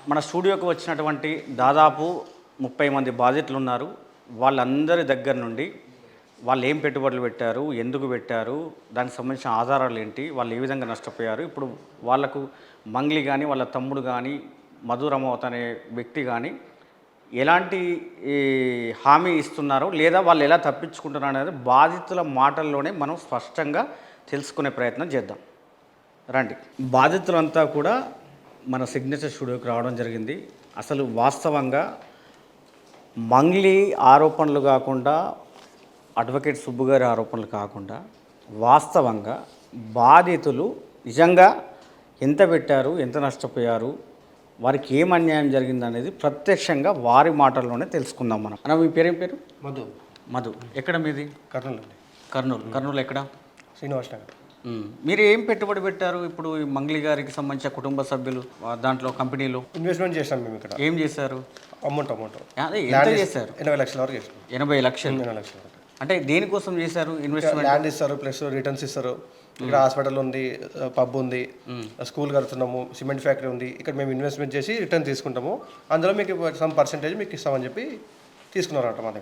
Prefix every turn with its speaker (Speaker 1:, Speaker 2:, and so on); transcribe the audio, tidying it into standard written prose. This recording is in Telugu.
Speaker 1: మన స్టూడియోకి వచ్చినటువంటి దాదాపు 30 మంది బాధితులు ఉన్నారు. వాళ్ళందరి దగ్గర నుండి వాళ్ళు ఏం పెట్టుబడులు పెట్టారు, ఎందుకు పెట్టారు, దానికి సంబంధించిన ఆధారాలు ఏంటి, వాళ్ళు ఏ విధంగా నష్టపోయారు, ఇప్పుడు వాళ్ళకు మంగ్లీ కానీ వాళ్ళ తమ్ముడు కానీ మధు రమౌత్ అనే వ్యక్తి కానీ ఎలాంటి హామీ ఇస్తున్నారో లేదా వాళ్ళు ఎలా తప్పించుకుంటున్నారు అనేది బాధితుల మాటల్లోనే మనం స్పష్టంగా తెలుసుకునే ప్రయత్నం చేద్దాం. రండి. బాధితులంతా కూడా మన సిగ్నేచర్ స్టూడియోకి రావడం జరిగింది. అసలు వాస్తవంగా మంగ్లీ ఆరోపణలు కాకుండా, అడ్వకేట్ సుబ్బు గారి ఆరోపణలు కాకుండా, వాస్తవంగా బాధితులు నిజంగా ఎంత పెట్టారు, ఎంత నష్టపోయారు, వారికి ఏం అన్యాయం జరిగింది అనేది ప్రత్యక్షంగా వారి మాటల్లోనే తెలుసుకుందాం మనం. అన్న, మీ పేరేం పేరు?
Speaker 2: మధు.
Speaker 1: మధు. ఎక్కడ మీది?
Speaker 2: కర్నూలు అండి.
Speaker 1: కర్నూలు ఎక్కడ?
Speaker 2: శ్రీనివాస్ నగర్.
Speaker 1: మీరు ఏం పెట్టుబడి పెట్టారు ఇప్పుడు ఈ మంగ్లీ గారికి సంబంధించిన కుటుంబ సభ్యులు దాంట్లో కంపెనీలో?
Speaker 2: ఇన్వెస్ట్మెంట్ చేసాం మేము ఇక్కడ.
Speaker 1: ఏం చేశారు?
Speaker 2: అమౌంట్
Speaker 1: అదే ఎంత చేశారు?
Speaker 2: 80 లక్షల వరకు చేసాం.
Speaker 1: 80 లక్షలు.
Speaker 2: 80 లక్షల వరకు.
Speaker 1: అంటే దేనికోసం చేశారు ఇన్వెస్ట్మెంట్?
Speaker 2: ల్యాండ్ ఇస్తారు, ప్లస్ రిటర్న్స్ ఇస్తారు. ఇక్కడ హాస్పిటల్ ఉంది, పబ్ ఉంది, స్కూల్ కడుతున్నాము, సిమెంట్ ఫ్యాక్టరీ ఉంది. ఇక్కడ మేము ఇన్వెస్ట్మెంట్ చేసి రిటర్న్ తీసుకుంటాము. అందులో మీకు సమ్ పర్సెంటేజ్ మీకు ఇస్తామని చెప్పి తీసుకున్నారట మా దగ్గర.